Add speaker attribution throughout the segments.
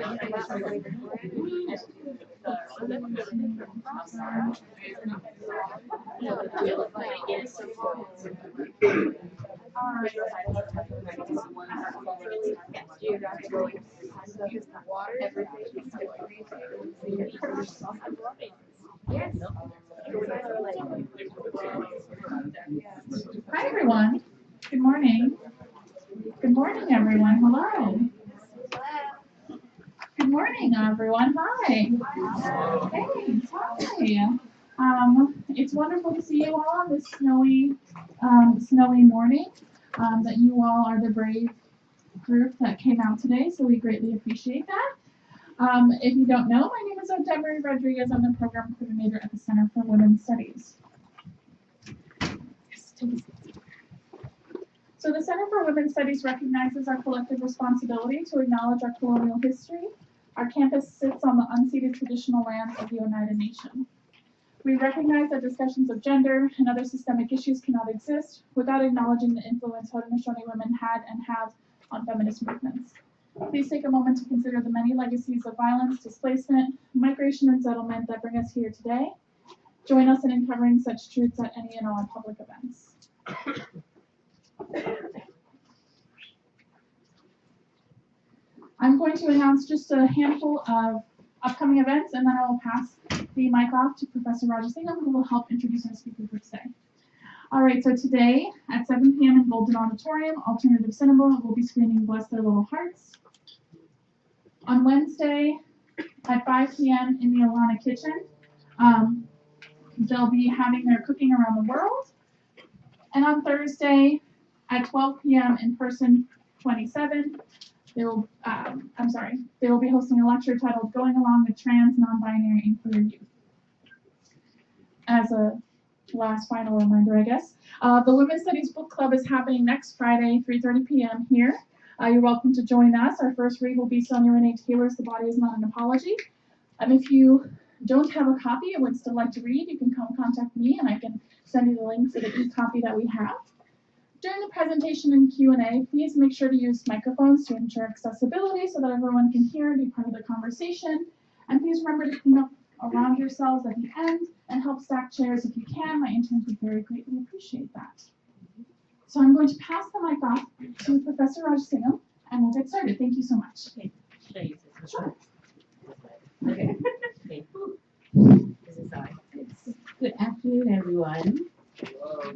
Speaker 1: Hi, everyone. Good morning. Good morning, everyone. Hello. Good morning, everyone. Hi. Hey, hi. It's wonderful to see you all on this snowy morning. That you all are the brave group that came out today, so we greatly appreciate that. If you don't know, my name is Deborah Rodriguez. I'm the program coordinator at the Center for Women's Studies. So the Center for Women's Studies recognizes our collective responsibility to acknowledge our colonial history. Our campus sits on the unceded traditional lands of the Oneida Nation. We recognize that discussions of gender and other systemic issues cannot exist without acknowledging the influence Haudenosaunee women had and have on feminist movements. Please take a moment to consider the many legacies of violence, displacement, migration, and settlement that bring us here today. Join us in uncovering such truths at any and all public events. I'm going to announce just a handful of upcoming events, and then I will pass the mic off to Professor Roger Singham, who will help introduce our speaker for today. All right, so today at 7 p.m. in Golden Auditorium, Alternative Cinema will be screening Bless Their Little Hearts. On Wednesday at 5 p.m. in the Alana Kitchen, they'll be having their Cooking Around the World. And on Thursday at 12 p.m. in person 27, they will be hosting a lecture titled Going Along with Trans, Non-Binary, and Queer Youth. As a last final reminder, I guess, the Women's Studies Book Club is happening next Friday, 3:30 p.m. here. You're welcome to join us. Our first read will be Sonia Renee Taylor's The Body is Not an Apology. If you don't have a copy and would still like to read, you can come contact me and I can send you the link to the e-copy that we have. During the presentation and Q&A, please make sure to use microphones to ensure accessibility so that everyone can hear and be part of the conversation. And please remember to clean up around yourselves at the end and help stack chairs if you can. My interns would very greatly appreciate that. So I'm going to pass the mic off to Professor Raj Singham, and we'll get started. Thank you so much.
Speaker 2: Okay. Should I use this?
Speaker 1: Sure.
Speaker 2: Okay. Okay. This is on. Good afternoon, everyone.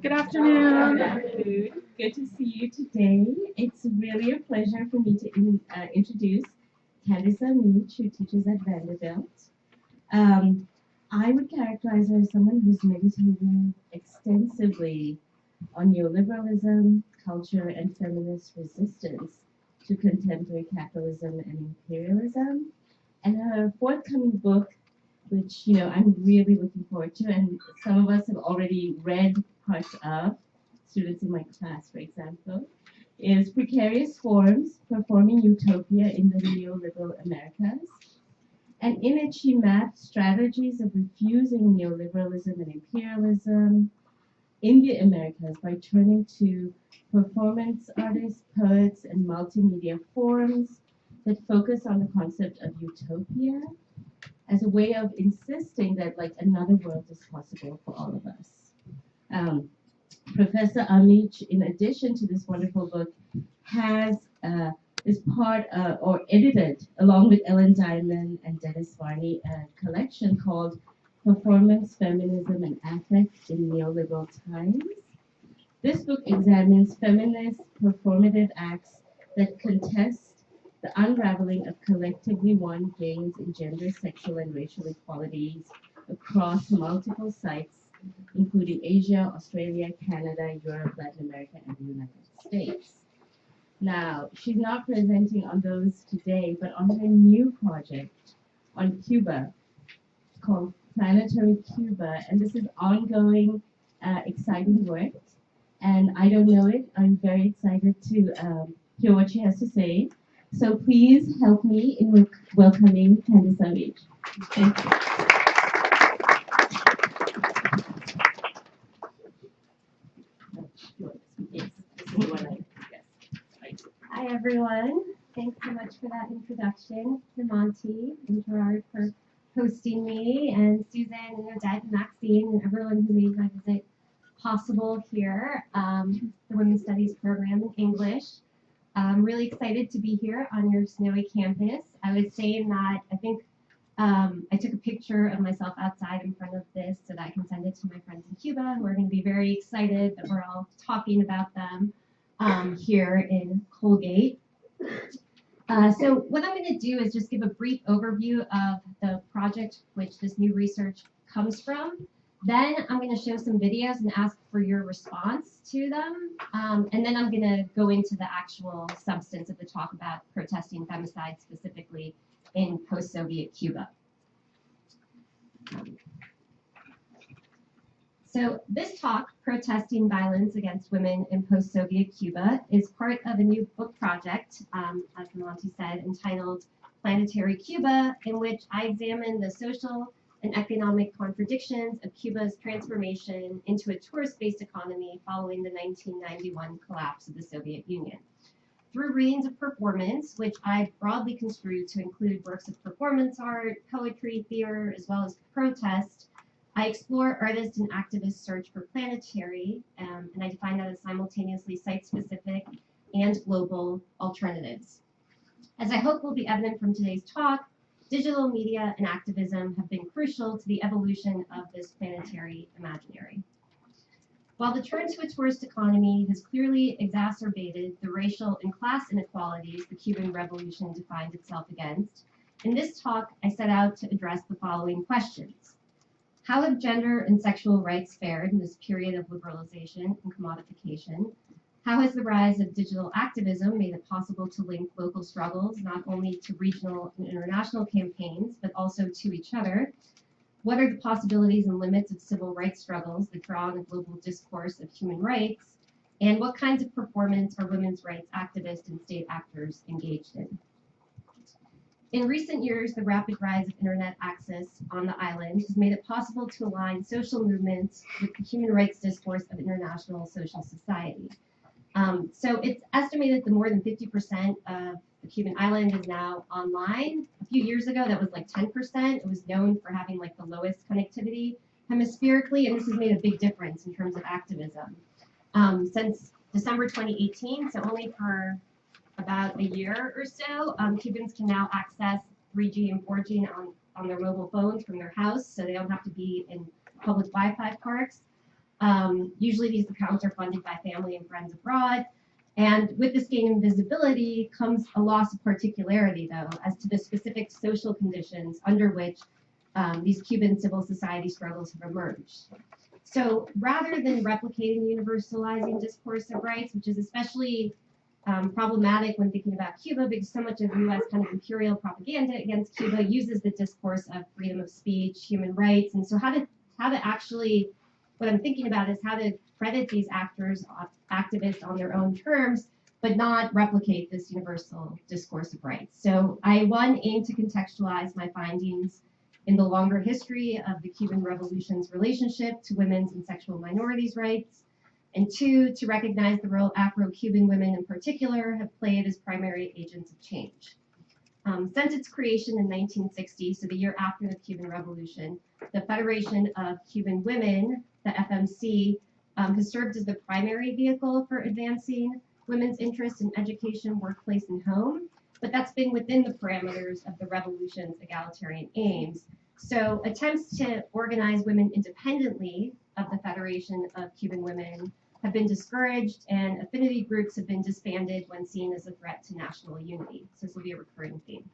Speaker 1: Good afternoon.
Speaker 2: Good afternoon. Good to see you today. It's really a pleasure for me to introduce Candice Amiche, who teaches at Vanderbilt. I would characterize her as someone who's meditating extensively on neoliberalism, culture, and feminist resistance to contemporary capitalism and imperialism. And her forthcoming book, which I'm really looking forward to, and some of us have already read parts of, students in my class, for example, is Precarious Forms, Performing Utopia in the Neoliberal Americas. And in it, she mapped strategies of refusing neoliberalism and imperialism in the Americas by turning to performance artists, poets, and multimedia forms that focus on the concept of utopia as a way of insisting that another world is possible for all of us. Professor Amiche, in addition to this wonderful book, has is part or edited, along with Ellen Diamond and Dennis Varney, a collection called Performance, Feminism, and Affect in Neoliberal Times. This book examines feminist performative acts that contest the unraveling of collectively won gains in gender, sexual, and racial equalities across multiple sites, including Asia, Australia, Canada, Europe, Latin America, and the United States. Now, she's not presenting on those today, but on her new project on Cuba called Planetary Cuba, and this is ongoing, exciting work. And I don't know it. I'm very excited to hear what she has to say. So please help me in welcoming Candice Amiche. Thank you.
Speaker 3: Hi everyone.
Speaker 2: Thanks so much for that introduction, to Monty and Gerard for hosting me, and Susan and Odette and Maxine and everyone who made my visit possible here, the Women's Studies program in English. I'm really excited to be here on your snowy campus. I was saying that I think I took a picture of myself outside in front of this so that I can send it to my friends in Cuba, who are going to be very excited that we're all talking about them here in Colgate. So what I'm going to do is just give a brief overview of the project which this new research comes from. Then I'm going to show some videos and ask for your response to them. And then I'm going to go into the actual substance of the talk about protesting femicide specifically in post-Soviet Cuba. So this talk, Protesting Violence Against Women in Post-Soviet Cuba, is part of a new book project, as Monty said, entitled Planetary Cuba, in which I examine the social and economic contradictions of Cuba's transformation into a tourist-based economy following the 1991 collapse of the Soviet Union. Through readings of performance, which I broadly construed to include works of performance art, poetry, theater, as well as protest, I explore artists and activists' search for planetary, and I define that as simultaneously site-specific and global alternatives. As I hope will be evident from today's talk, digital media and activism have been crucial to the evolution of this planetary imaginary. While the turn to a tourist economy has clearly exacerbated the racial and class inequalities the Cuban Revolution defined itself against, in this talk I set out to address the following questions. How have gender and sexual rights fared in this period of liberalization and commodification? How has the rise of digital activism made it possible to link local struggles not only to regional and international campaigns, but also to each other? What are the possibilities and limits of civil rights struggles that draw on a global discourse of human rights? And what kinds of performance are women's rights activists and state actors engaged in? In recent years, the rapid rise of internet access on the island has made it possible to align social movements with the human rights discourse of international social society. So it's estimated that more than 50% of the Cuban island is now online. A few years ago, that was like 10%. It was known for having like the lowest connectivity hemispherically, and this has made a big difference in terms of activism. Since December 2018, so only for about a year or so, Cubans can now access 3G and 4G on their mobile phones from their house, so they don't have to be in public Wi-Fi parks. Usually these accounts are funded by family and friends abroad. And with this gain in visibility comes a loss of particularity, though, as to the specific social conditions under which these Cuban civil society struggles have emerged. So rather than replicating universalizing discourse of rights, which is especially problematic when thinking about Cuba, because so much of U.S. kind of imperial propaganda against Cuba uses the discourse of freedom of speech, human rights, and so how to actually, what I'm thinking about is how to credit these actors, activists on their own terms, but not replicate this universal discourse of rights. So I, aim to contextualize my findings in the longer history of the Cuban Revolution's relationship to women's and sexual minorities' rights, and two, to recognize the role Afro-Cuban women in particular have played as primary agents of change. Since its creation in 1960, so the year after the Cuban Revolution, the Federation of Cuban Women, the FMC, has served as the primary vehicle for advancing women's interests in education, workplace, and home, but that's been within the parameters of the revolution's egalitarian aims. So attempts to organize women independently of the Federation of Cuban Women have been discouraged, and affinity groups have been disbanded when seen as a threat to national unity. So this will be a recurring theme.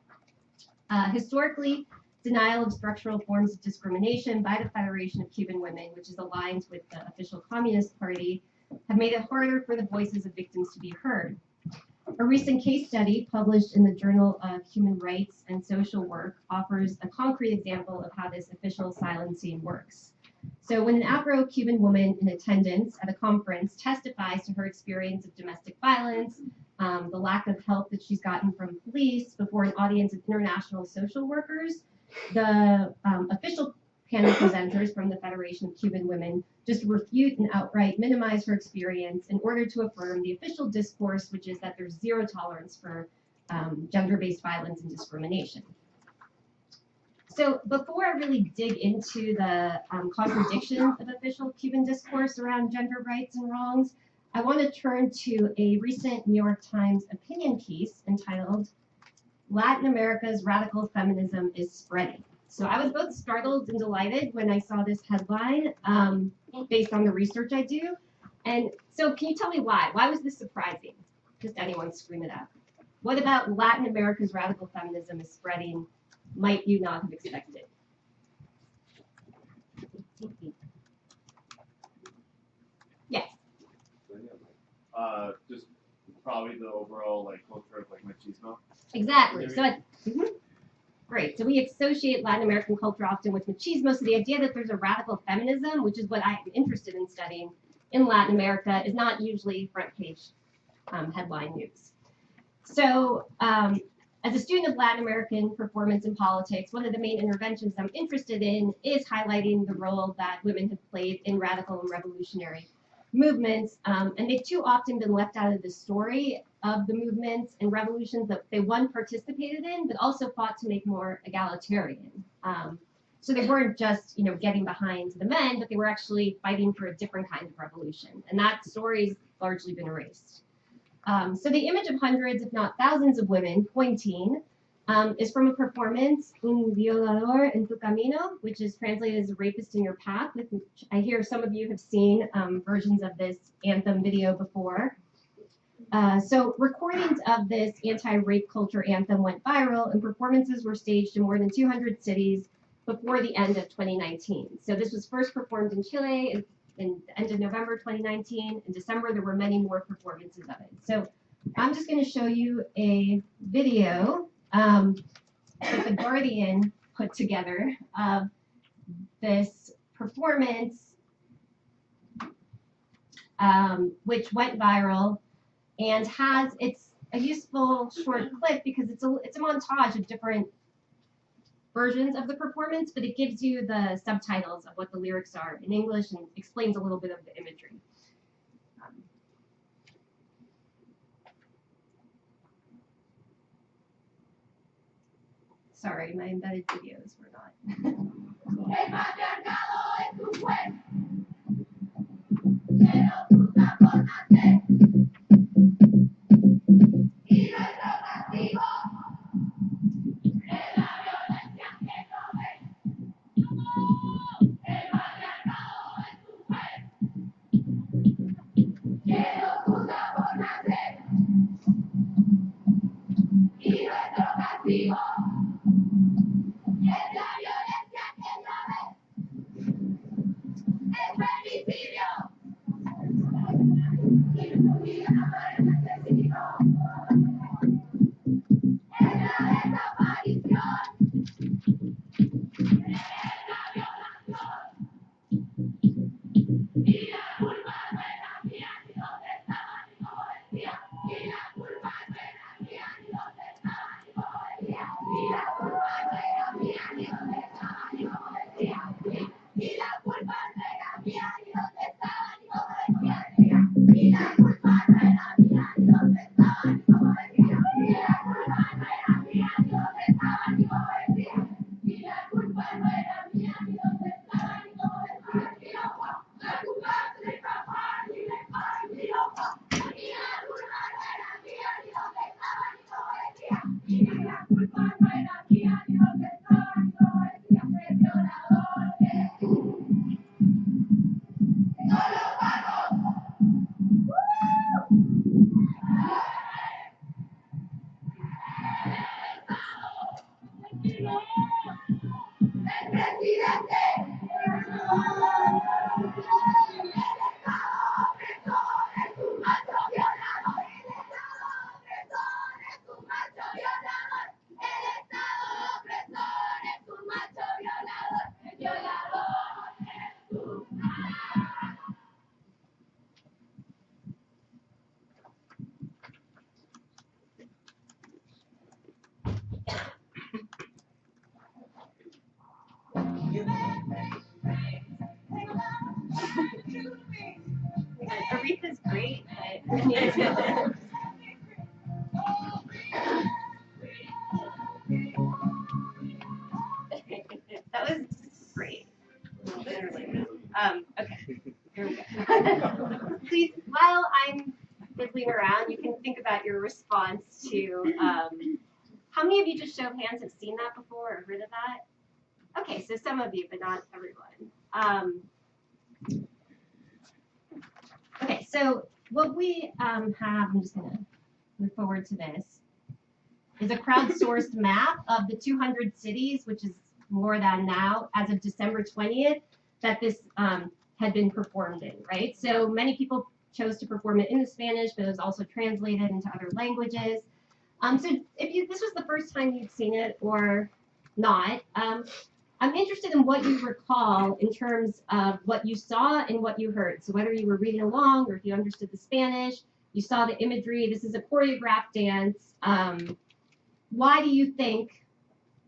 Speaker 2: Historically, denial of structural forms of discrimination by the Federation of Cuban Women, which is aligned with the official Communist Party, have made it harder for the voices of victims to be heard. A recent case study published in the Journal of Human Rights and Social Work offers a concrete example of how this official silencing works. So when an Afro-Cuban woman in attendance at a conference testifies to her experience of domestic violence, the lack of help that she's gotten from police before an audience of international social workers, the official panel presenters from the Federation of Cuban Women just refute and outright minimize her experience in order to affirm the official discourse, which is that there's zero tolerance for
Speaker 3: gender-based violence and discrimination. So before I really dig into the contradictions of official Cuban discourse around gender rights and wrongs, I want to turn to a recent New York Times opinion piece entitled "Latin America's Radical Feminism is Spreading." So I was both startled and delighted when I saw this headline based on the research I do. And so can you tell me why? Why was this surprising? Just anyone scream it out. What about Latin America's radical feminism is spreading might you not have expected? Yes.
Speaker 4: Just probably the overall culture of machismo.
Speaker 3: Exactly. So great. So we associate Latin American culture often with machismo. So the idea that there's a radical feminism, which is what I'm interested in studying in Latin America, is not usually front page headline news. So as a student of Latin American performance and politics, one of the main interventions I'm interested in is highlighting the role that women have played in radical and revolutionary movements. And they've too often been left out of the story of the movements and revolutions that they, one, participated in, but also fought to make more egalitarian. So they weren't just, getting behind the men, but they were actually fighting for a different kind of revolution. And that story's largely been erased. So the image of hundreds, if not thousands of women pointing is from a performance, Un violador en tu camino, which is translated as a rapist in your path, which I hear some of you have seen versions of this anthem video before. So recordings of this anti-rape culture anthem went viral, and performances were staged in more than 200 cities before the end of 2019. So this was first performed in Chile in the end of November 2019. In December, there were many more performances of it. So I'm just going to show you a video that The Guardian put together of this performance, which went viral and it's a useful short clip because it's a montage of different versions of the performance, but it gives you the subtitles of what the lyrics are in English and explains a little bit of the imagery. Sorry, my embedded videos were not. Aretha's great, but There we go. Please, while I'm fiddling around, you can think about your response to, how many of you, just show of hands, have seen that before or heard of that? Okay, so some of you, but not everyone. Okay, so what we have, I'm just gonna move forward to this, is a crowdsourced map of the 200 cities, which is more than now, as of December 20th, that this had been performed in, right? So many people chose to perform it in the Spanish, but it was also translated into other languages. So if this was the first time you'd seen it or not, I'm interested in what you recall in terms of what you saw and what you heard. So whether you were reading along or if you understood the Spanish, you saw the imagery. This is a choreographed dance. Why do you think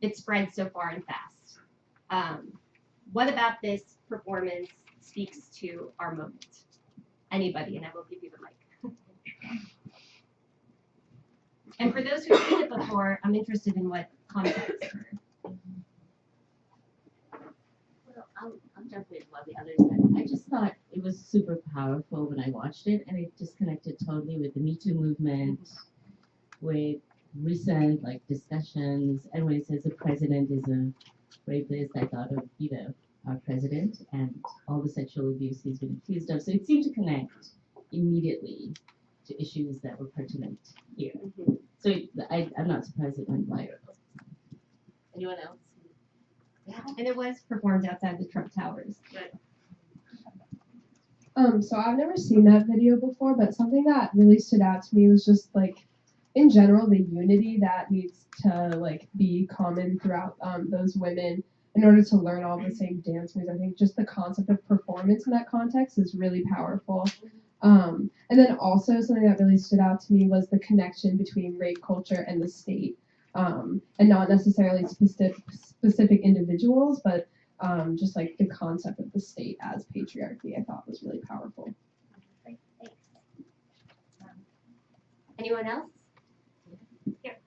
Speaker 3: it spread so far and fast? What about this performance speaks to our moment? Anybody, and I will give you the mic. And for those who've seen it before, I'm interested in what context.
Speaker 2: Well, I'll jump in while the others said. I just thought it was super powerful when I watched it, and it just connected totally with the Me Too movement, with recent discussions, and when it says the president is a rapist, I thought of our president and all the sexual abuse he's been accused of. So it seemed to connect immediately to issues that were pertinent here.
Speaker 3: Mm-hmm.
Speaker 2: So I'm not surprised it went viral. Anyone else?
Speaker 3: Yeah, and it was performed outside the Trump Towers.
Speaker 5: So I've never seen that video before, but something that really stood out to me was just in general the unity that needs to be common throughout those women in order to learn all the same dance moves. I think just the concept of performance in that context is really powerful. And then also something that really stood out to me was the connection between rape culture and the state, and not necessarily specific individuals, but just the concept of the state as patriarchy. I thought was really powerful.
Speaker 3: Great, thanks. Anyone else? Here.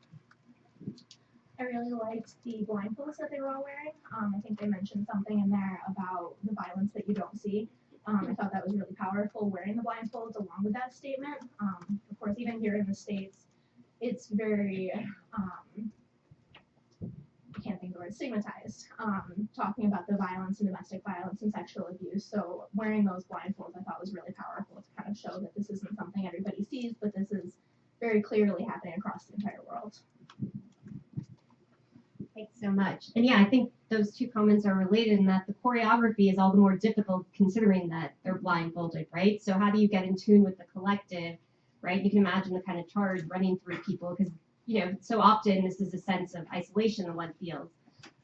Speaker 6: I really liked the blindfolds that they were all wearing. I think they mentioned something in there about the violence that you don't see. I thought that was really powerful, wearing the blindfolds along with that statement. Of course, even here in the States, it's very, I can't think of the word, stigmatized, talking about the violence and domestic violence and sexual abuse. So wearing those blindfolds I thought was really powerful to kind of show that this isn't something everybody sees, but this is very clearly happening across the entire world.
Speaker 3: Thanks so much. And yeah, I think those two comments are related in that the choreography is all the more difficult considering that they're blindfolded, right? So how do you get in tune with the collective, right? You can imagine the kind of charge running through people because, so often this is a sense of isolation that one feels.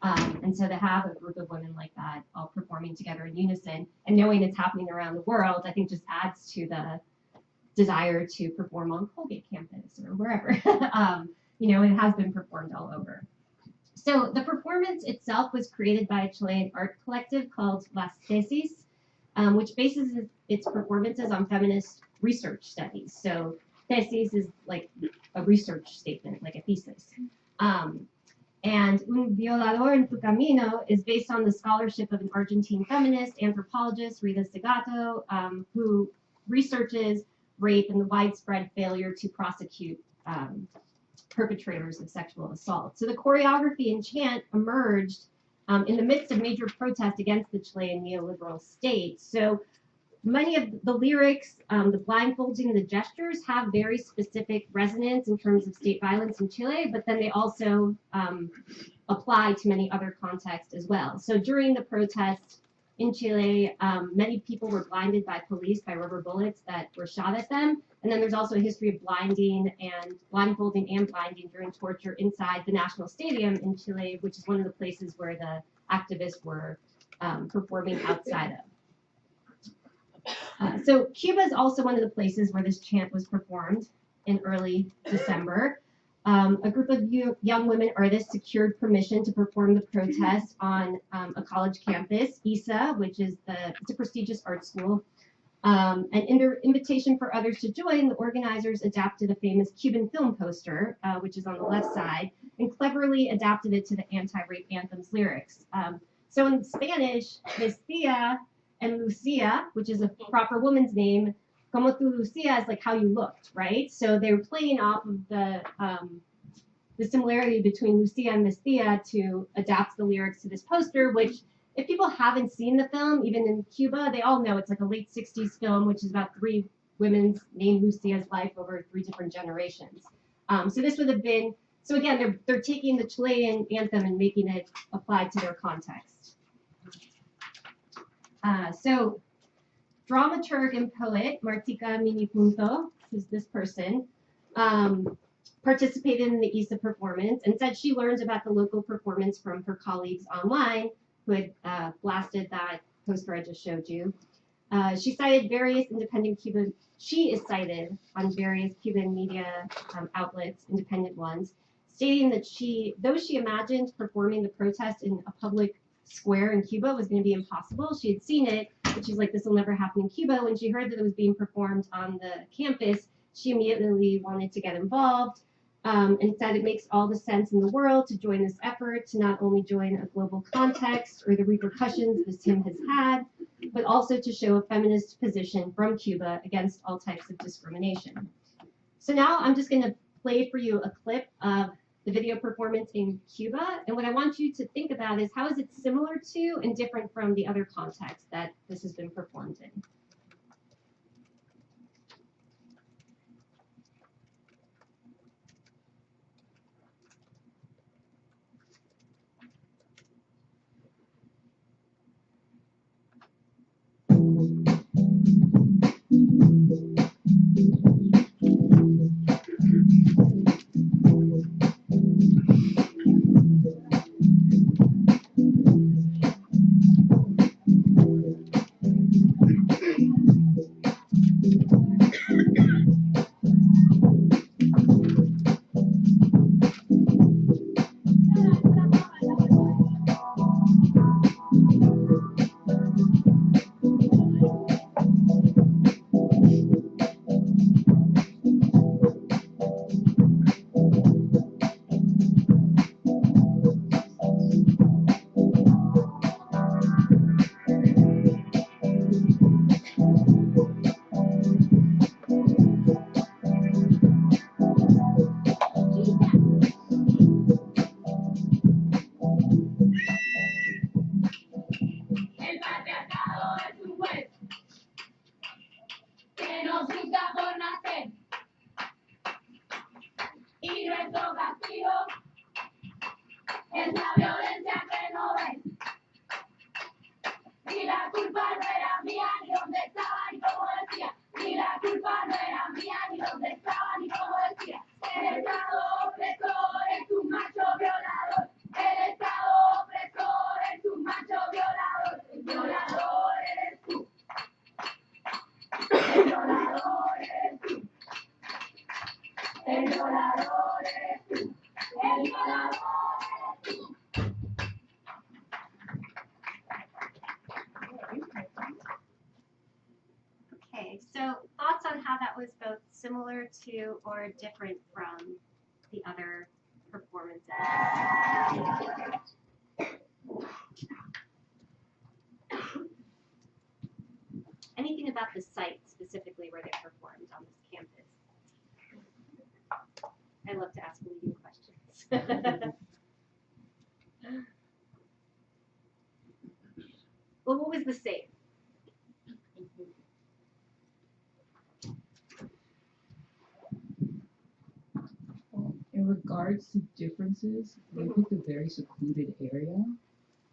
Speaker 3: And so to have a group of women like that all performing together in unison and knowing it's happening around the world, I think just adds to the desire to perform on Colgate campus or wherever. It has been performed all over. So the performance itself was created by a Chilean art collective called Las Tesis, which bases its performances on feminist research studies. So thesis is like a research statement, like a thesis. And Un Violador en Tu Camino is based on the scholarship of an Argentine feminist anthropologist, Rita Segato, who researches rape and the widespread failure to prosecute perpetrators of sexual assault. So the choreography and chant emerged in the midst of major protest against the Chilean neoliberal state. So many of the lyrics, the blindfolding, the gestures have very specific resonance in terms of state violence in Chile, but then they also apply to many other contexts as well. So during the protest in Chile, many people were blinded by police by rubber bullets that were shot at them. And then there's also a history of blindfolding and blinding during torture inside the National Stadium in Chile, which is one of the places where the activists were performing outside of. So Cuba is also one of the places where this chant was performed in early December. A group of young women artists secured permission to perform the protest on a college campus, ISA, which is it's a prestigious art school. And in their invitation for others to join, the organizers adapted a famous Cuban film poster, which is on the left side, and cleverly adapted it to the anti-rape anthem's lyrics. So in Spanish, Miss Tia and Lucia, which is a proper woman's name, como tu Lucia is like how you looked, right? So they're playing off of the similarity between Lucia and Miss Thea to adapt the lyrics to this poster, which if people haven't seen the film, even in Cuba, they all know it's like a late 60s film, which is about 3 women's named Lucia's life over 3 different generations. So this would have been, so again, they're taking the Chilean anthem and making it apply to their context. So dramaturg and poet Martica Minipunto, who's this person, participated in the ISA performance and said she learned about the local performance from her colleagues online who had blasted that poster I just showed you. She cited various independent Cuban, she is cited on various Cuban media outlets, independent ones, stating that though she imagined performing the protest in a public square in Cuba was going to be impossible, she had seen it, but she's like, this will never happen in Cuba. When she heard that it was being performed on the campus, she immediately wanted to get involved. And said it makes all the sense in the world to join this effort, to not only join a global context or the repercussions this hymn has had, but also to show a feminist position from Cuba against all types of discrimination. So now I'm just going to play for you a clip of the video performance in Cuba, and what I want you to think about is how is it similar to and different from the other contexts that this has been performed in. Okay, so thoughts on how that was both similar to or different from the other performances? Anything about the site specifically where they performed on this campus? I love to ask leading questions. Well, what was the same?
Speaker 7: In regards to differences, they picked a very secluded area,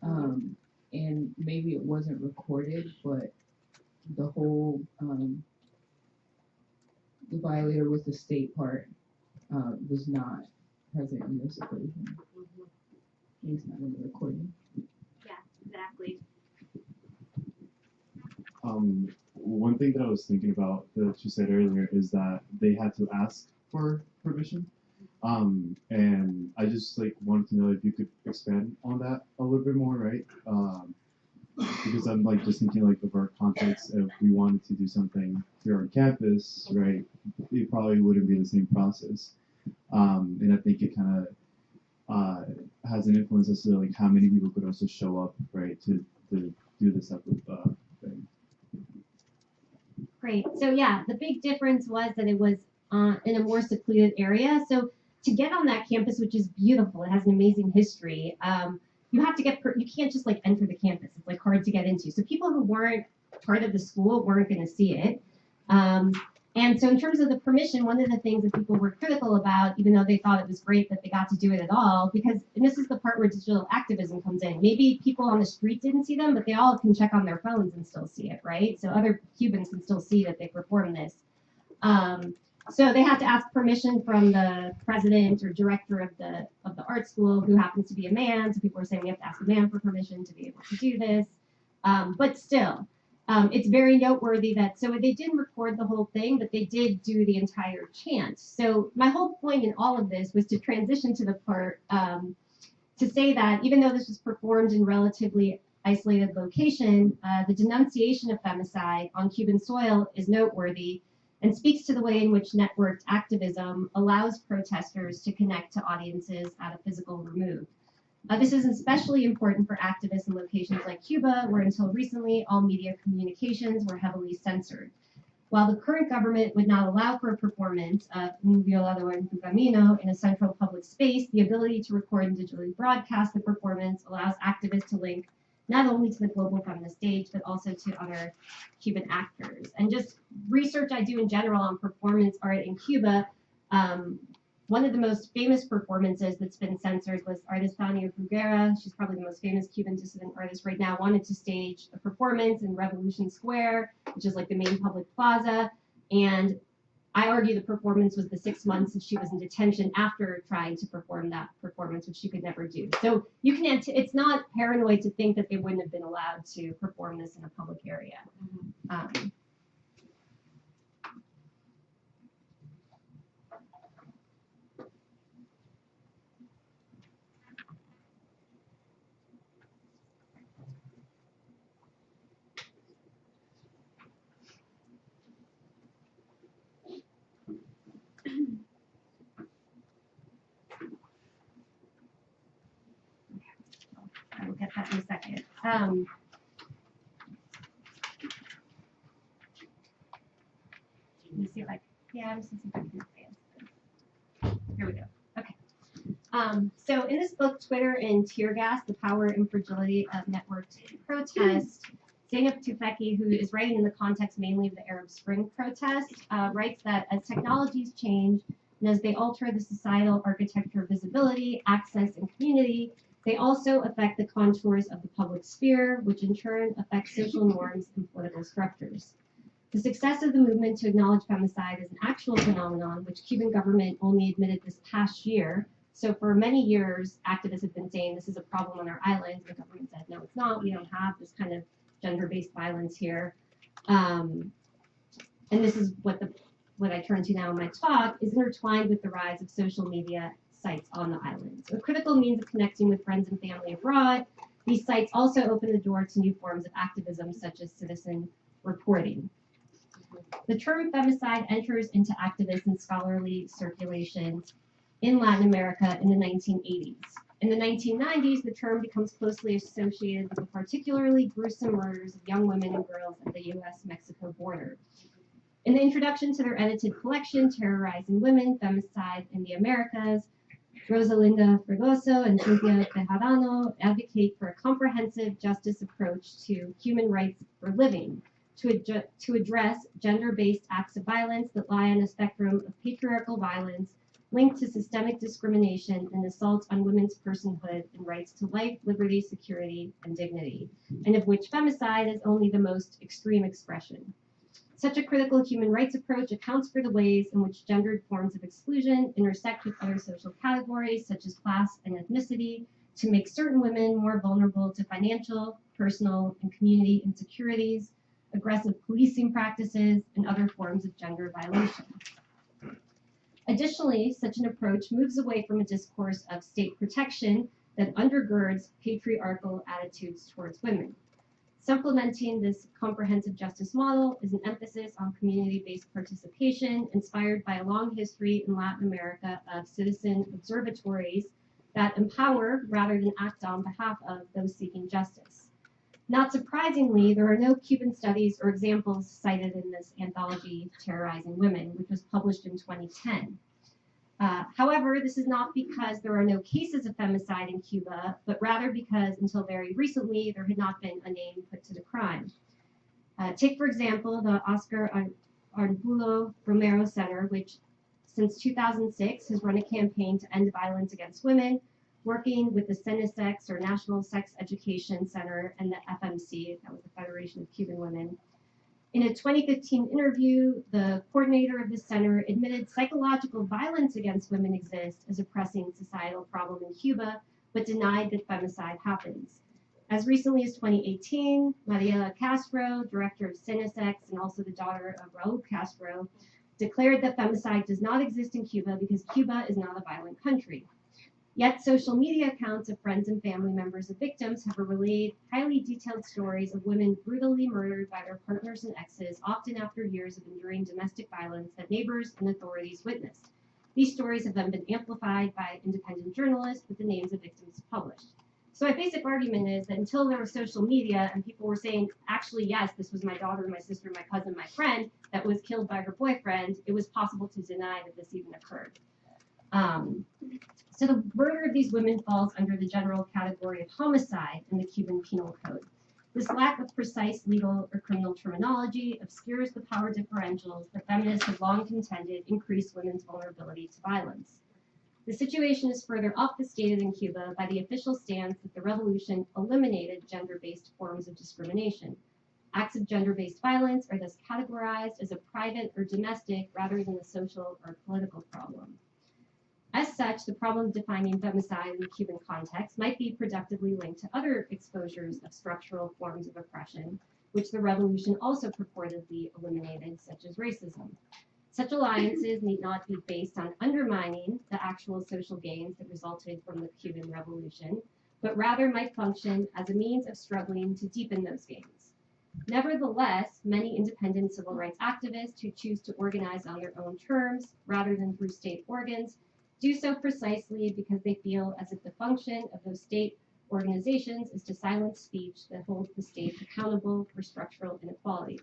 Speaker 7: and maybe it wasn't recorded, but the whole the violator with the state part was not present in this equation. He's not in the recording.
Speaker 3: Yeah, exactly.
Speaker 4: One thing that I was thinking about that you said earlier is that they had to ask for permission. And I just wanted to know if you could expand on that a little bit more, right? Because I'm just thinking of our context. If we wanted to do something here on campus, right, it probably wouldn't be the same process. And I think it kind of has an influence as to how many people could also show up, right, to do this type of thing.
Speaker 3: Great. So yeah, the big difference was that it was in a more secluded area. So to get on that campus, which is beautiful, it has an amazing history. You have to you can't just like enter the campus. It's like hard to get into. So people who weren't part of the school weren't going to see it. And so in terms of the permission, one of the things that people were critical about, even though they thought it was great that they got to do it at all, because, and this is the part where digital activism comes in. Maybe people on the street didn't see them, but they all can check on their phones and still see it, right? So other Cubans can still see that they performed this. So they had to ask permission from the president or director of the art school, who happens to be a man. So people were saying we have to ask a man for permission to be able to do this. But still, it's very noteworthy that, so they didn't record the whole thing, but they did do the entire chant. So my whole point in all of this was to transition to the part to say that even though this was performed in relatively isolated location, the denunciation of femicide on Cuban soil is noteworthy and speaks to the way in which networked activism allows protesters to connect to audiences at a physical remove. This is especially important for activists in locations like Cuba, where until recently all media communications were heavily censored. While the current government would not allow for a performance of Un Violador en Tu Camino in a central public space, the ability to record and digitally broadcast the performance allows activists to link not only to the global feminist stage, but also to other Cuban actors. And just research I do in general on performance art in Cuba, one of the most famous performances that's been censored was artist Tania Bruguera. She's probably the most famous Cuban dissident artist right now, wanted to stage a performance in Revolution Square, which is like the main public plaza. And I argue the performance was the 6 months that she was in detention after trying to perform that performance, which she could never do. So you can, it's not paranoid to think that they wouldn't have been allowed to perform this in a public area. I will get that in a second. Let me see if I, yeah, I'm just gonna see if I can advance this. Here we go. Okay. So in this book, Twitter and Tear Gas, The Power and Fragility of Networked Protest, Zeynep Tufekci, who is writing in the context mainly of the Arab Spring protest, writes that as technologies change and as they alter the societal architecture of visibility, access, and community, they also affect the contours of the public sphere, which in turn affects social norms and political structures. The success of the movement to acknowledge femicide as an actual phenomenon, which Cuban government only admitted this past year. So for many years, activists have been saying this is a problem on our island. The government said, no, it's not. We don't have this kind of gender-based violence here. And this is what I turn to now in my talk, is intertwined with the rise of social media sites on the island. So a critical means of connecting with friends and family abroad, these sites also open the door to new forms of activism, such as citizen reporting. The term femicide enters into activist and scholarly circulations in Latin America in the 1980s. In the 1990s, the term becomes closely associated with the particularly gruesome murders of young women and girls at the US-Mexico border. In the introduction to their edited collection, Terrorizing Women, Femicide in the Americas, Rosalinda Fregoso and Cynthia Bejarano advocate for a comprehensive justice approach to human rights for living, to address gender-based acts of violence that lie on a spectrum of patriarchal violence linked to systemic discrimination and assault on women's personhood and rights to life, liberty, security, and dignity, and of which femicide is only the most extreme expression. Such a critical human rights approach accounts for the ways in which gendered forms of exclusion intersect with other social categories, such as class and ethnicity, to make certain women more vulnerable to financial, personal, and community insecurities, aggressive policing practices, and other forms of gender violation. Additionally, such an approach moves away from a discourse of state protection that undergirds patriarchal attitudes towards women. Supplementing this comprehensive justice model is an emphasis on community-based participation inspired by a long history in Latin America of citizen observatories that empower rather than act on behalf of those seeking justice. Not surprisingly, there are no Cuban studies or examples cited in this anthology, Terrorizing Women, which was published in 2010. However, this is not because there are no cases of femicide in Cuba, but rather because until very recently, there had not been a name put to the crime. Take, for example, the Oscar Arbulo Romero Center, which since 2006 has run a campaign to end violence against women, working with the CENISEX, or National Sex Education Center, and the FMC, that was the Federation of Cuban Women. In a 2015 interview, the coordinator of the center admitted psychological violence against women exists as a pressing societal problem in Cuba, but denied that femicide happens. As recently as 2018, Marielle Castro, director of CENISEX and also the daughter of Raul Castro, declared that femicide does not exist in Cuba because Cuba is not a violent country. Yet social media accounts of friends and family members of victims have relayed highly detailed stories of women brutally murdered by their partners and exes, often after years of enduring domestic violence that neighbors and authorities witnessed. These stories have then been amplified by independent journalists with the names of victims published. So my basic argument is that until there was social media and people were saying, actually, yes, this was my daughter, my sister, my cousin, my friend that was killed by her boyfriend, it was possible to deny that this even occurred. So the murder of these women falls under the general category of homicide in the Cuban Penal Code. This lack of precise legal or criminal terminology obscures the power differentials that feminists have long contended increase women's vulnerability to violence. The situation is further obfuscated in Cuba by the official stance that the revolution eliminated gender-based forms of discrimination. Acts of gender-based violence are thus categorized as a private or domestic rather than a social or political problem. As such, the problem of defining femicide in the Cuban context might be productively linked to other exposures of structural forms of oppression, which the revolution also purportedly eliminated, such as racism. Such alliances need not be based on undermining the actual social gains that resulted from the Cuban Revolution, but rather might function as a means of struggling to deepen those gains. Nevertheless, many independent civil rights activists who choose to organize on their own terms rather than through state organs do so precisely because they feel as if the function of those state organizations is to silence speech that holds the state accountable for structural inequalities.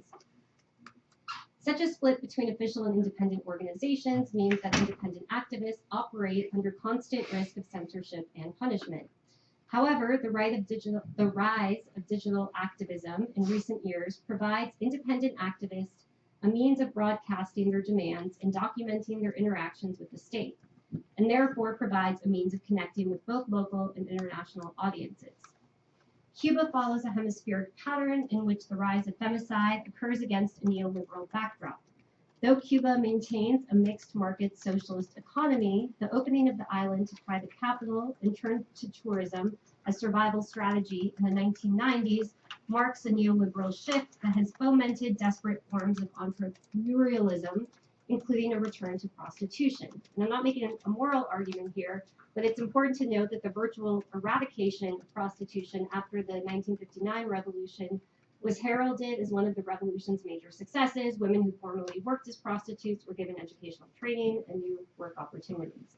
Speaker 3: Such a split between official and independent organizations means that independent activists operate under constant risk of censorship and punishment. However, the rise of digital activism in recent years provides independent activists a means of broadcasting their demands and documenting their interactions with the state, and therefore provides a means of connecting with both local and international audiences. Cuba follows a hemispheric pattern in which the rise of femicide occurs against a neoliberal backdrop. Though Cuba maintains a mixed market socialist economy, the opening of the island to private capital and turn to tourism as survival strategy in the 1990s marks a neoliberal shift that has fomented desperate forms of entrepreneurialism, including a return to prostitution. And I'm not making a moral argument here, but it's important to note that the virtual eradication of prostitution after the 1959 revolution was heralded as one of the revolution's major successes. Women who formerly worked as prostitutes were given educational training and new work opportunities.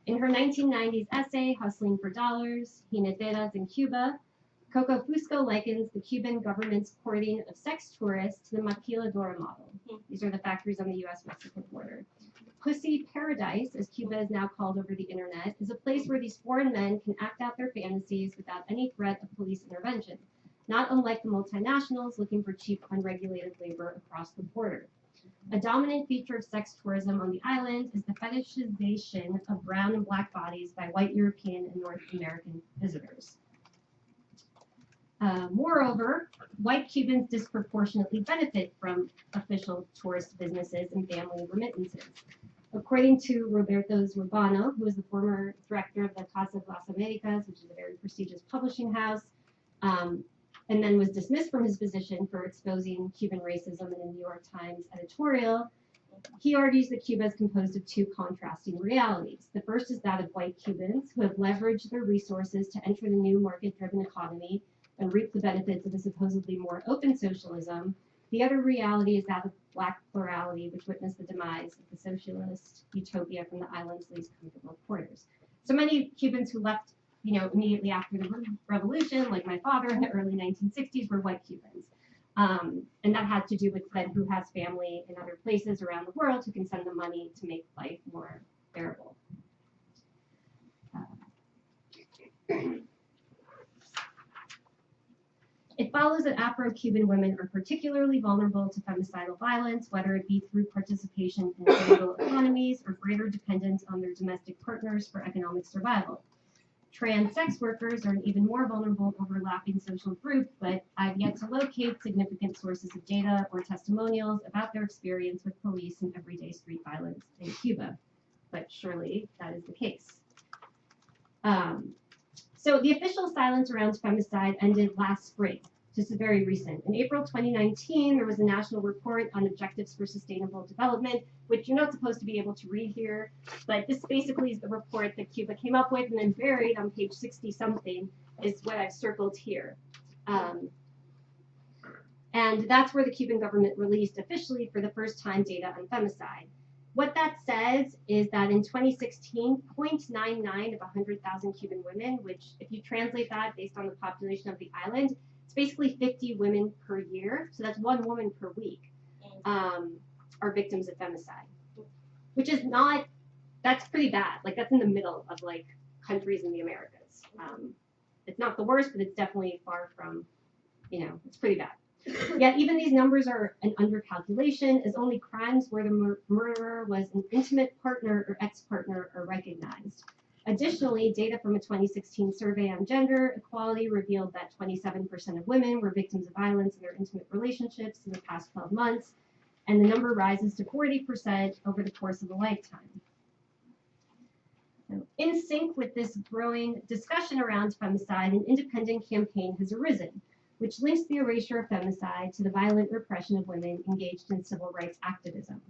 Speaker 3: In her 1990s essay, Hustling for Dollars, Jineteras in Cuba, Coco Fusco likens the Cuban government's courting of sex tourists to the maquiladora model. These are the factories on the US-Mexico border. Pussy Paradise, as Cuba is now called over the internet, is a place where these foreign men can act out their fantasies without any threat of police intervention, not unlike the multinationals looking for cheap, unregulated labor across the border. A dominant feature of sex tourism on the island is the fetishization of brown and black bodies by white European and North American visitors. Moreover, white Cubans disproportionately benefit from official tourist businesses and family remittances. According to Roberto Zurbano, who is the former director of the Casa de las Americas, which is a very prestigious publishing house, and then was dismissed from his position for exposing Cuban racism in a New York Times editorial, he argues that Cuba is composed of two contrasting realities. The first is that of white Cubans who have leveraged their resources to enter the new market-driven economy and reap the benefits of a supposedly more open socialism. The other reality is that of black plurality, which witnessed the demise of the socialist utopia from the island's least comfortable quarters. So many Cubans who left immediately after the revolution, like my father in the early 1960s, were white Cubans. And that has to do with then who has family in other places around the world who can send them money to make life more bearable. It follows that Afro-Cuban women are particularly vulnerable to femicidal violence, whether it be through participation in illegal economies or greater dependence on their domestic partners for economic survival. Trans sex workers are an even more vulnerable overlapping social group, but I've yet to locate significant sources of data or testimonials about their experience with police and everyday street violence in Cuba. But surely that is the case. So the official silence around femicide ended last spring. This is very recent. In April 2019, there was a national report on objectives for sustainable development, which you're not supposed to be able to read here, but this basically is the report that Cuba came up with, and then buried on page 60-something is what I've circled here. And that's where the Cuban government released officially for the first time data on femicide. What that says is that in 2016, 0.99 of 100,000 Cuban women, which if you translate that based on the population of the island, it's basically 50 women per year, so that's 1 woman per week, are victims of femicide, which is not, that's pretty bad. Like that's in the middle of like countries in the Americas. It's not the worst, but it's definitely far from, it's pretty bad. Yet even these numbers are an undercalculation, as only crimes where the murderer was an intimate partner or ex-partner are recognized. Additionally, data from a 2016 survey on gender equality revealed that 27% of women were victims of violence in their intimate relationships in the past 12 months, and the number rises to 40% over the course of a lifetime. So, in sync with this growing discussion around femicide, an independent campaign has arisen, which links the erasure of femicide to the violent repression of women engaged in civil rights activism.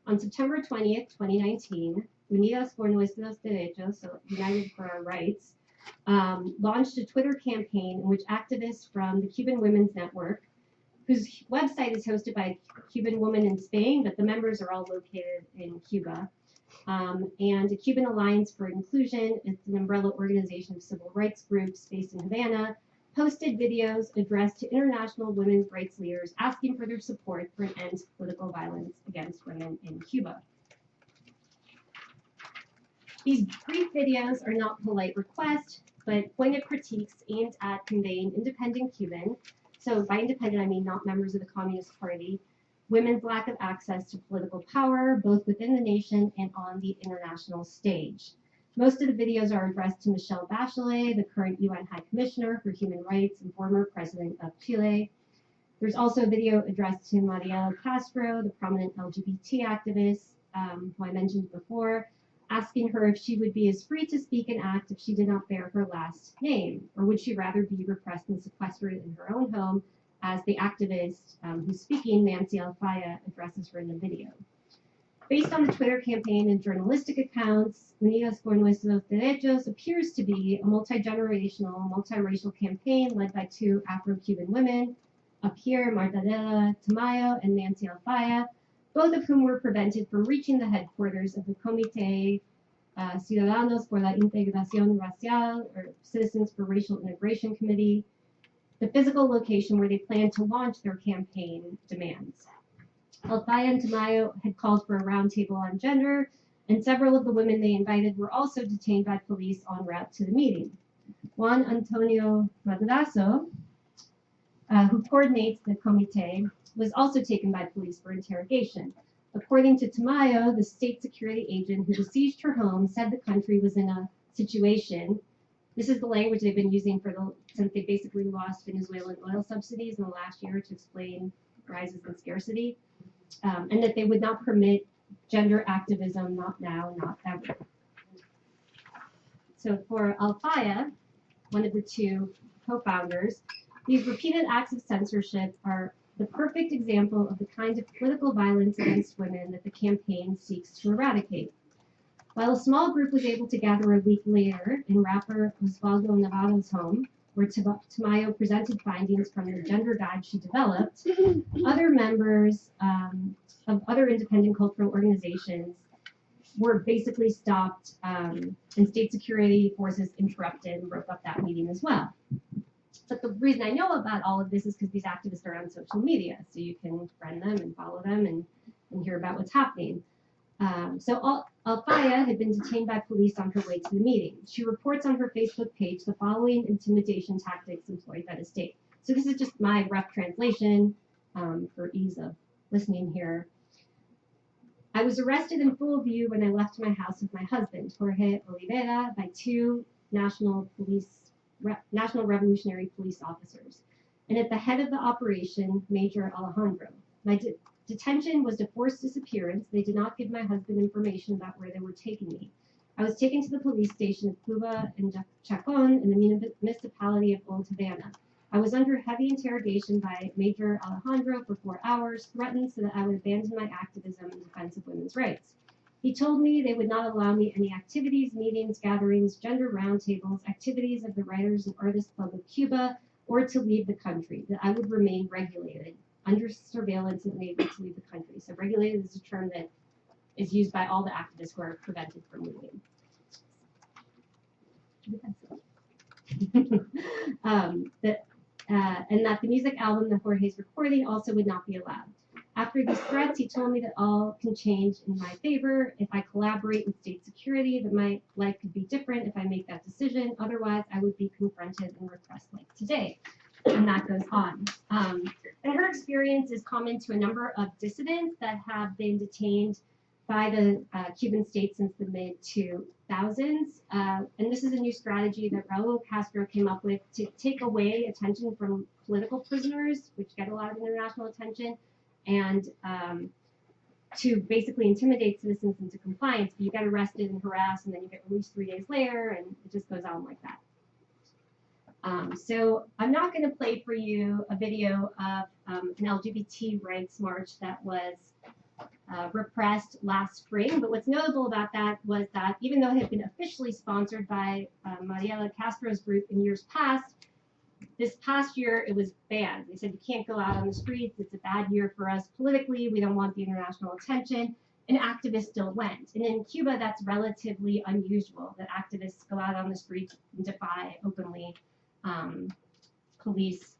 Speaker 3: On September 20th, 2019, Unidas por Nuestros Derechos, so United for Our Rights, launched a Twitter campaign in which activists from the Cuban Women's Network, whose website is hosted by a Cuban woman in Spain, but the members are all located in Cuba, and the Cuban Alliance for Inclusion, it's an umbrella organization of civil rights groups based in Havana, posted videos addressed to international women's rights leaders asking for their support for an end to political violence against women in Cuba. These brief videos are not polite requests, but pointed critiques aimed at conveying independent Cuban, so by independent I mean not members of the Communist Party, women's lack of access to political power, both within the nation and on the international stage. Most of the videos are addressed to Michelle Bachelet, the current UN High Commissioner for Human Rights and former president of Chile. There's also a video addressed to Marielle Castro, the prominent LGBT activist who I mentioned before, asking her if she would be as free to speak and act if she did not bear her last name, or would she rather be repressed and sequestered in her own home, as the activist who's speaking, Nancy Alfaya, addresses her in the video. Based on the Twitter campaign and journalistic accounts, Unidas por Nuestros Derechos appears to be a multi-generational, multiracial campaign led by 2 Afro-Cuban women, up here, Martadela Tamayo and Nancy Alfaya, both of whom were prevented from reaching the headquarters of the Comité Ciudadanos por la Integración Racial, or Citizens for Racial Integration Committee, the physical location where they planned to launch their campaign demands. Alfaya and Tamayo had called for a roundtable on gender, and several of the women they invited were also detained by police en route to the meeting. Juan Antonio Madrazo, who coordinates the comité, was also taken by police for interrogation. According to Tamayo, the state security agent who besieged her home said the country was in a situation. This is the language they've been using since they basically lost Venezuelan oil subsidies in the last year to explain rises in scarcity. And that they would not permit gender activism, not now, not ever. So for Alfaya, one of the 2 co-founders, these repeated acts of censorship are the perfect example of the kind of political violence against women that the campaign seeks to eradicate. While a small group was able to gather a week later in rapper Osvaldo Navarro's home, where Tamayo presented findings from the gender guide she developed, other members of other independent cultural organizations were basically stopped, and state security forces interrupted and broke up that meeting as well. But the reason I know about all of this is because these activists are on social media, so you can friend them and follow them and hear about what's happening. So Alfaya had been detained by police on her way to the meeting. She reports on her Facebook page the following intimidation tactics employed by the state. So this is just my rough translation for ease of listening here. I was arrested in full view when I left my house with my husband, Jorge Oliveira, by two National Revolutionary Police officers, and at the head of the operation, Major Alejandro. My detention was a forced disappearance. They did not give my husband information about where they were taking me. I was taken to the police station of Cuba and Chacon in the municipality of Old Havana. I was under heavy interrogation by Major Alejandro for 4 hours, threatened so that I would abandon my activism in defense of women's rights. He told me they would not allow me any activities, meetings, gatherings, gender roundtables, activities of the Writers and Artists Club of Cuba, or to leave the country, that I would remain regulated, under surveillance and unable to leave the country. So regulated is a term that is used by all the activists who are prevented from moving. And that the music album that Jorge's recording also would not be allowed. After these threats, he told me that all can change in my favor if I collaborate with state security, that my life could be different if I make that decision. Otherwise, I would be confronted and repressed like today. And that goes on. And her experience is common to a number of dissidents that have been detained by the Cuban state since the mid-2000s. And this is a new strategy that Marielle Castro came up with to take away attention from political prisoners, which get a lot of international attention, and to basically intimidate citizens into compliance. But you get arrested and harassed, and then you get released 3 days later, and it just goes on like that. So I'm not going to play for you a video of an LGBT rights march that was repressed last spring, but what's notable about that was that even though it had been officially sponsored by Marielle Castro's group in years past, this past year it was banned. They said you can't go out on the streets, it's a bad year for us politically, we don't want the international attention, and activists still went. And in Cuba, that's relatively unusual, that activists go out on the streets and defy openly police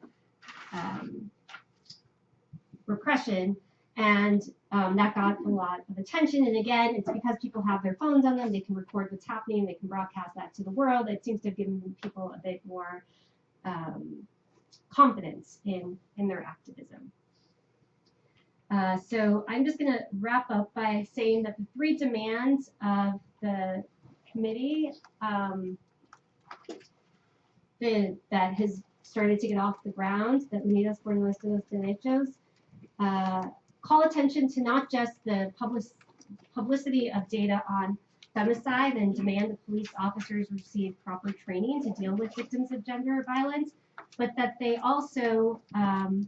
Speaker 3: repression. And that got a lot of attention. And again, it's because people have their phones on them. They can record what's happening. They can broadcast that to the world. It seems to have given people a bit more confidence in their activism. So I'm just going to wrap up by saying that the 3 demands of the committee that has started to get off the ground, that Unidas por Nuestros Derechos, call attention to not just the publicity of data on femicide and demand that police officers receive proper training to deal with victims of gender violence, but that they also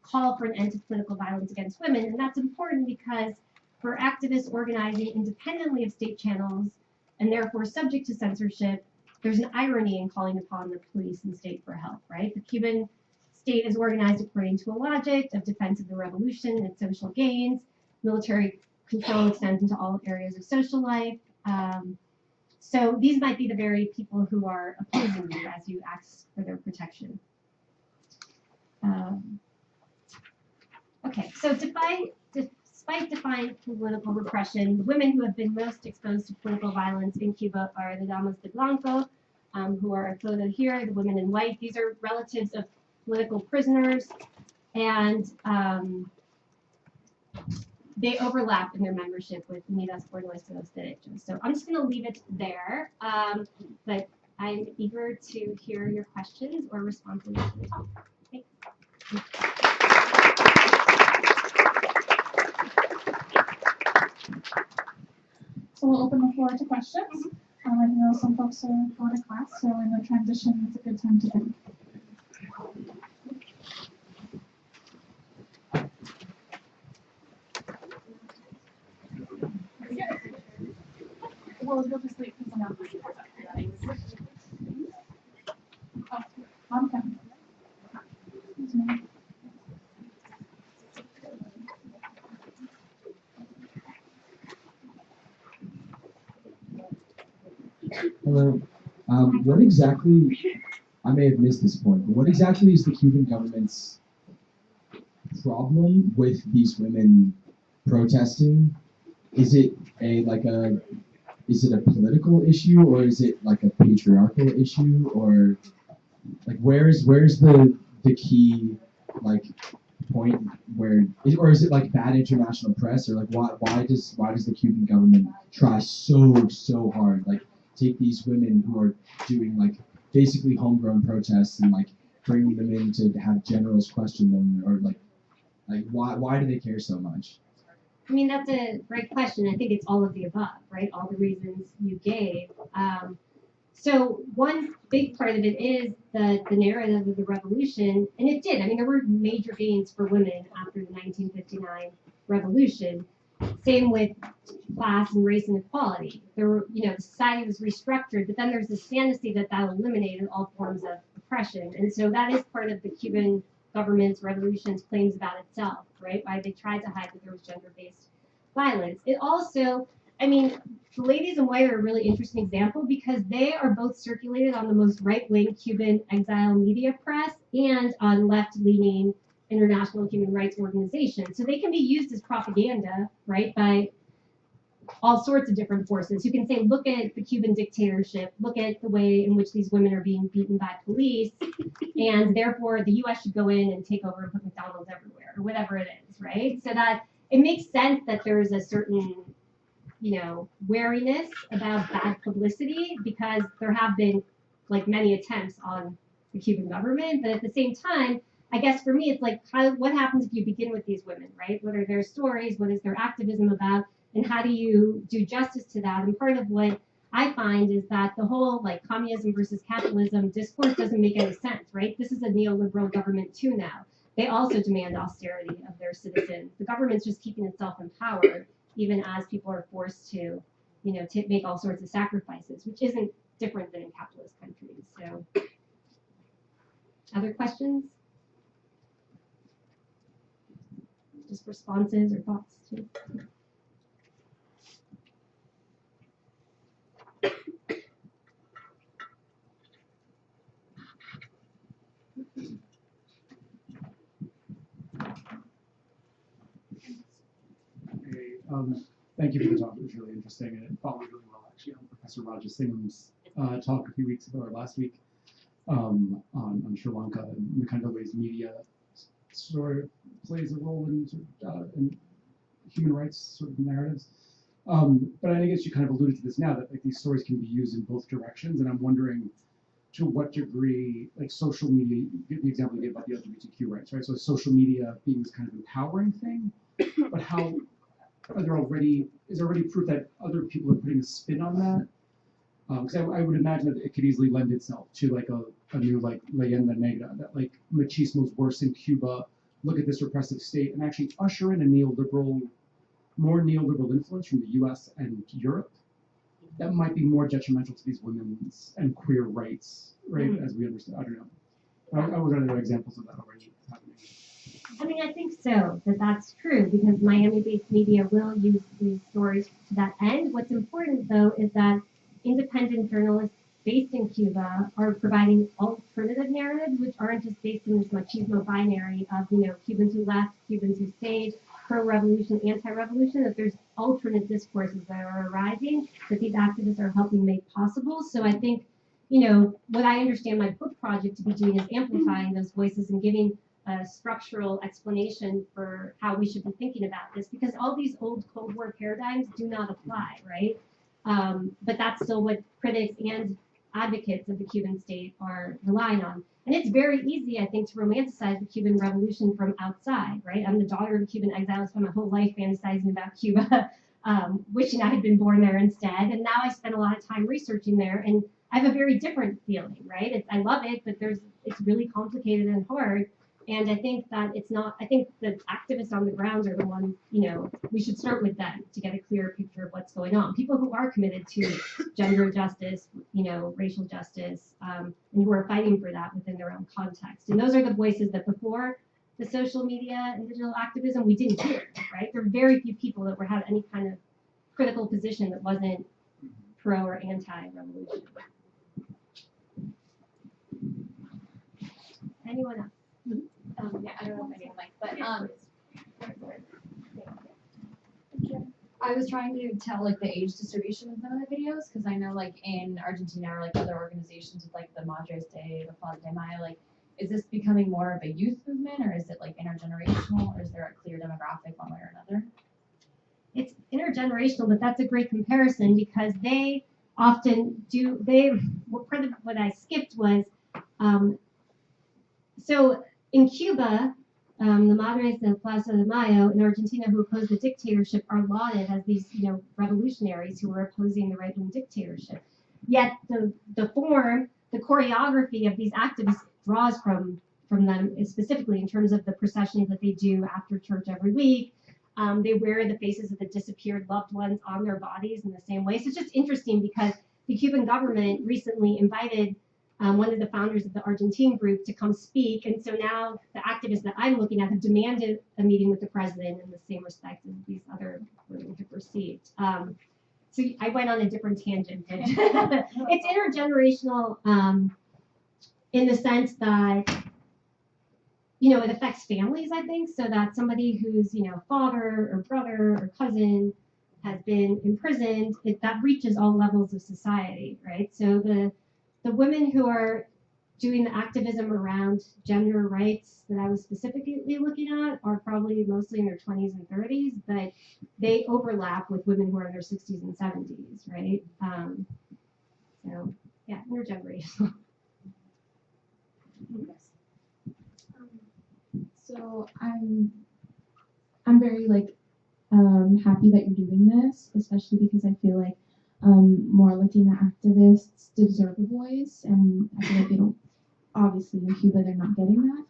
Speaker 3: call for an end to political violence against women. And that's important because for activists organizing independently of state channels and therefore subject to censorship, there's an irony in calling upon the police and state for help, right? The Cuban state is organized according to a logic of defense of the revolution and its social gains. Military control extends into all areas of social life. So these might be the very people who are opposing you as you ask for their protection. Okay, so despite defiant political repression, the women who have been most exposed to political violence in Cuba are the Damas de Blanco, who are photoed here, the women in white. These are relatives of political prisoners, and they overlap in their membership with Unidas por Nuestros Derechos. So I'm just going to leave it there, but I'm eager to hear your questions or responses to the talk. Thanks.
Speaker 1: So we'll open the floor to questions. I know some folks are going to class, so in the transition, it's a good time to think. Well, you'll just wait for someone to get up here. Oh, I'm coming. Excuse me.
Speaker 8: Hello. What exactly, I may have missed this point, but what exactly is the Cuban government's problem with these women protesting? Is it is it a political issue, or is it like a patriarchal issue, or like where's the key like point where or is it like bad international press, or like why does the Cuban government try so hard like take these women who are doing like basically homegrown protests and like bringing them in to have generals question them, or like why do they care so much?
Speaker 3: I mean, that's a great question. I think it's all of the above, right? All the reasons you gave. So one big part of it is the narrative of the revolution, and it did. I mean, there were major gains for women after the 1959 revolution. Same with class and race inequality. There were, the society was restructured, but then there's this fantasy that eliminated all forms of oppression, and so that is part of the Cuban government's revolution's claims about itself, right? Why they tried to hide that there was gender-based violence. It also, I mean, the ladies in white are a really interesting example because they are both circulated on the most right-wing Cuban exile media press and on left-leaning international human rights organizations. So they can be used as propaganda, right, by all sorts of different forces who can say, look at the Cuban dictatorship, look at the way in which these women are being beaten by police, and therefore the U.S. should go in and take over and put McDonald's everywhere, or whatever it is, right? So that it makes sense that there's a certain, wariness about bad publicity because there have been, like, many attempts on the Cuban government, but at the same time, I guess for me, it's like, what happens if you begin with these women, right? What are their stories? What is their activism about? And how do you do justice to that? And part of what I find is that the whole like communism versus capitalism discourse doesn't make any sense, right? This is a neoliberal government too now. They also demand austerity of their citizens. The government's just keeping itself in power, even as people are forced to, to make all sorts of sacrifices, which isn't different than in capitalist countries. So, other questions? Just responses or thoughts too?
Speaker 9: Thank you for the talk. It was really interesting, and it followed really well actually on Professor Raja Singham's talk a few weeks ago or last week on Sri Lanka and the kind of ways media sort of plays a role in in human rights sort of narratives. But I guess you kind of alluded to this now that like these stories can be used in both directions, and I'm wondering to what degree like social media, the example you gave about the LGBTQ rights, right? So social media being this kind of empowering thing, but how is there already proof that other people are putting a spin on that? Because I would imagine that it could easily lend itself to like a new like leyenda negra, that like machismo is worse in Cuba. Look at this repressive state, and actually usher in a more neoliberal influence from the U.S. and Europe that might be more detrimental to these women's and queer rights, right? Mm-hmm. As we understand, I don't know. Are there examples of that already happening?
Speaker 3: I mean, I think so, that's true, because Miami-based media will use these stories to that end. What's important, though, is that independent journalists based in Cuba are providing alternative narratives, which aren't just based in this machismo binary of, Cubans who left, Cubans who stayed, pro-revolution, anti-revolution, that there's alternate discourses that are arising that these activists are helping make possible. So I think, what I understand my book project to be doing is amplifying those voices and giving a structural explanation for how we should be thinking about this, because all these old Cold War paradigms do not apply, right? But that's still what critics and advocates of the Cuban state are relying on. And it's very easy, I think, to romanticize the Cuban Revolution from outside, right? I'm the daughter of a Cuban exile. I spent my whole life fantasizing about Cuba, wishing I had been born there instead. And now I spend a lot of time researching there, and I have a very different feeling, right? I love it, but it's really complicated and hard. And I think that I think the activists on the ground are the ones, we should start with them to get a clearer picture of what's going on. People who are committed to gender justice, racial justice, and who are fighting for that within their own context. And those are the voices that before the social media and digital activism, we didn't hear, right? There were very few people that had any kind of critical position that wasn't pro or anti-revolution. Anyone else?
Speaker 10: Yeah, I don't know if I need a mic, but
Speaker 11: I was trying to tell like the age distribution of some of the videos because I know like in Argentina or like other organizations with like the Madres Day, the Plaza de Mayo, like is this becoming more of a youth movement or is it like intergenerational or is there a clear demographic one way or another?
Speaker 3: It's intergenerational, but that's a great comparison because they often do. Part of what I skipped was so in Cuba, the Madres de Plaza de Mayo in Argentina who opposed the dictatorship are lauded as these, revolutionaries who were opposing the right-wing dictatorship. Yet the form, the choreography of these activists draws from them, specifically in terms of the processions that they do after church every week. They wear the faces of the disappeared loved ones on their bodies in the same way. So it's just interesting because the Cuban government recently invited one of the founders of the Argentine group to come speak. And so now the activists that I'm looking at have demanded a meeting with the president in the same respect as these other women have received. So I went on a different tangent. It's intergenerational in the sense that, it affects families, I think, so that somebody whose, father or brother or cousin has been imprisoned, that reaches all levels of society, right? So the women who are doing the activism around gender rights that I was specifically looking at are probably mostly in their 20s and 30s, but they overlap with women who are in their 60s and 70s, right? So yeah, intergenerational.
Speaker 12: So I'm very happy that you're doing this, especially because I feel like more Latina activists deserve a voice, and I feel like they don't. Obviously, in Cuba, they're not getting that.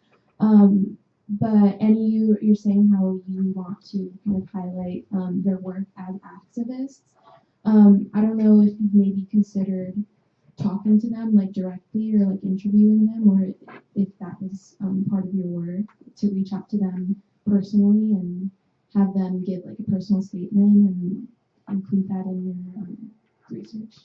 Speaker 12: But you're saying how you want to kind of highlight their work as activists. I don't know if you've maybe considered talking to them directly or interviewing them, or if that was part of your work to reach out to them personally and have them give a personal statement and include that in your research.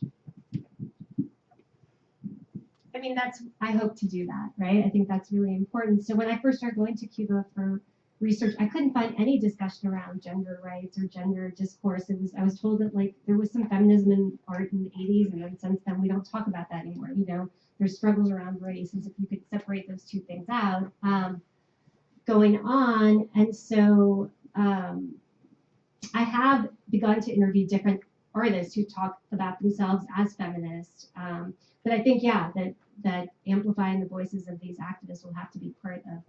Speaker 3: I mean, I hope to do that, right? I think that's really important. So when I first started going to Cuba for research, I couldn't find any discussion around gender rights or gender discourse. I was told that there was some feminism in art in the 80s, and then since then we don't talk about that anymore. There's struggles around race, as if you could separate those two things out going on. And so I have begun to interview different artists who talk about themselves as feminists. But I think, that amplifying the voices of these activists will have to be part of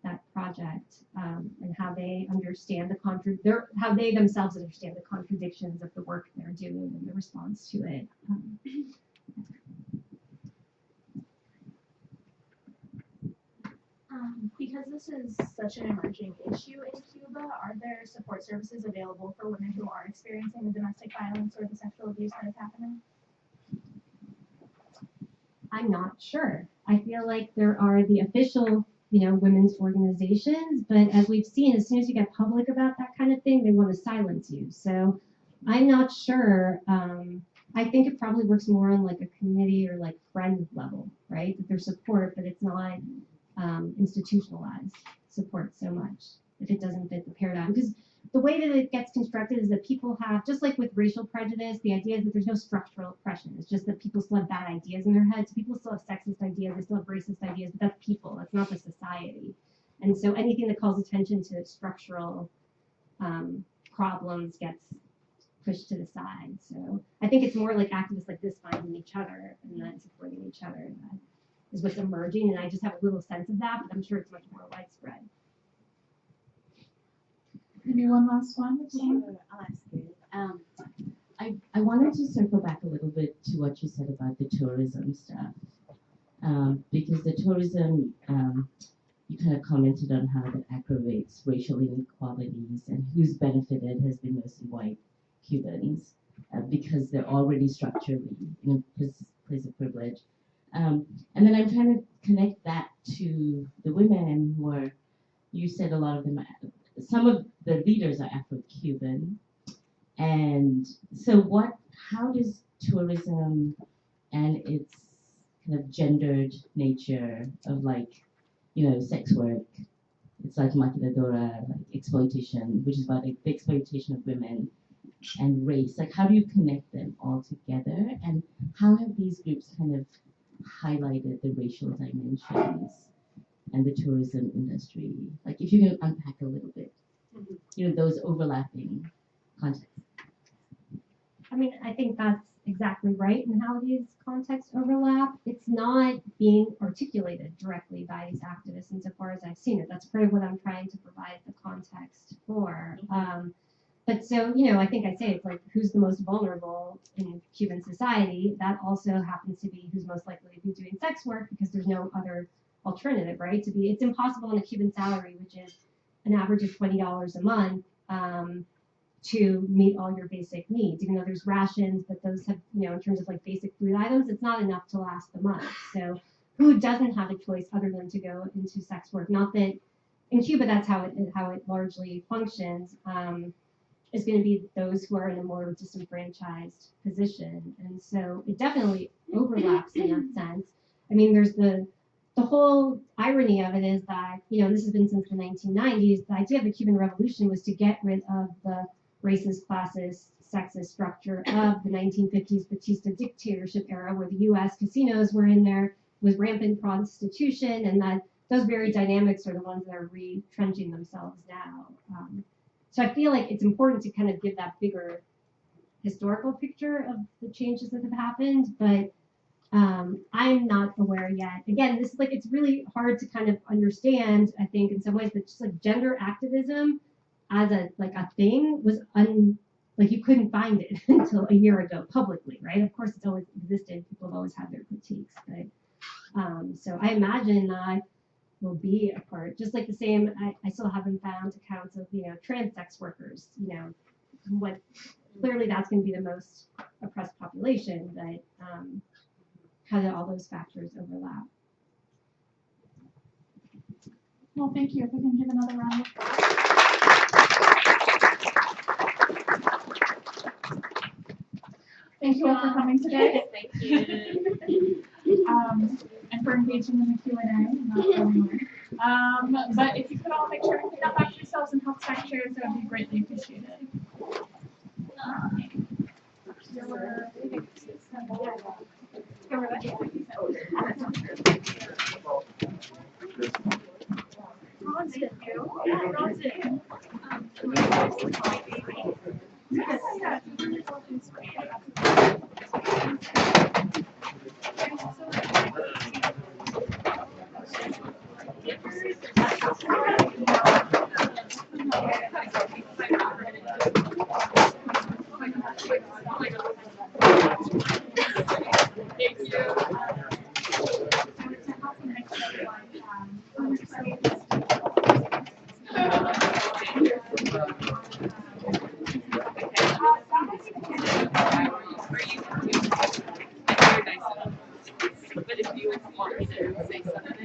Speaker 3: that project, and how they understand how they themselves understand the contradictions of the work they're doing and the response to it.
Speaker 6: Because this is such an emerging issue in Cuba, are there support services available for women who are experiencing the domestic violence or the sexual abuse that is happening?
Speaker 3: I'm not sure. I feel like there are the official, women's organizations, but as we've seen, as soon as you get public about that kind of thing, they want to silence you. So I'm not sure. I think it probably works more on a community or friend level, right? That there's support, but it's not institutionalized support so much if it doesn't fit the paradigm. Because the way that it gets constructed is that people have, just like with racial prejudice, the idea is that there's no structural oppression. It's just that people still have bad ideas in their heads. People still have sexist ideas. They still have racist ideas, but that's people. That's not the society. And so anything that calls attention to structural problems gets pushed to the side. So I think it's more like activists like this finding each other and then supporting each other. That is what's emerging, and I just have a little sense of that, but I'm sure it's much more widespread.
Speaker 1: Maybe one last one.
Speaker 13: Sure, I'll ask it. I wanted to circle back a little bit to what you said about the tourism stuff, because the tourism, you kind of commented on how it aggravates racial inequalities, and who's benefited has been mostly white Cubans, because they're already structurally in a place of privilege. And then I'm trying to connect that to the women who are, you said a lot of them, some of the leaders are Afro-Cuban, And so how does tourism and its kind of gendered nature of sex work, it's like maquiladora, like exploitation, which is about the exploitation of women, and race, like how do you connect them all together, and how have these groups kind of highlighted the racial dimensions and the tourism industry? Like if you can unpack a little bit, those overlapping contexts.
Speaker 3: I mean, I think that's exactly right in how these contexts overlap. It's not being articulated directly by these activists insofar as I've seen it. That's part of what I'm trying to provide the context for. But so, I think I say it's like who's the most vulnerable in Cuban society. That also happens to be who's most likely to be doing sex work because there's no other alternative, right? It's impossible on a Cuban salary, which is an average of $20 a month, to meet all your basic needs. Even though there's rations, but those have, in terms of like basic food items, it's not enough to last the month. So who doesn't have a choice other than to go into sex work? Not that in Cuba that's how it largely functions. Is going to be those who are in a more disenfranchised position. And so it definitely overlaps in that sense. I mean, there's the whole irony of it is that, this has been since the 1990s, the idea of the Cuban Revolution was to get rid of the racist, classist, sexist structure of the 1950s Batista dictatorship era where the U.S. casinos were in there, was rampant prostitution, and that those very dynamics are the ones that are retrenching themselves now. So I feel like it's important to kind of give that bigger historical picture of the changes that have happened, but I'm not aware yet. Again, this is like, it's really hard to kind of understand, I think, in some ways, but just like gender activism as a thing was you couldn't find it until a year ago publicly, right? Of course, it's always existed. People have always had their critiques, but so I imagine that will be a part, just like the same, I still haven't found accounts of, trans sex workers, what clearly that's going to be the most oppressed population, but how do all those factors overlap?
Speaker 1: Well, thank you. If we can give another round of applause. Thank you all for coming today.
Speaker 10: Thank you.
Speaker 1: And for engaging in the Q&A. Not going away. But if you could all make sure to clean up after yourselves and help stack chairs, that would be greatly appreciated.
Speaker 10: But if you want to say something.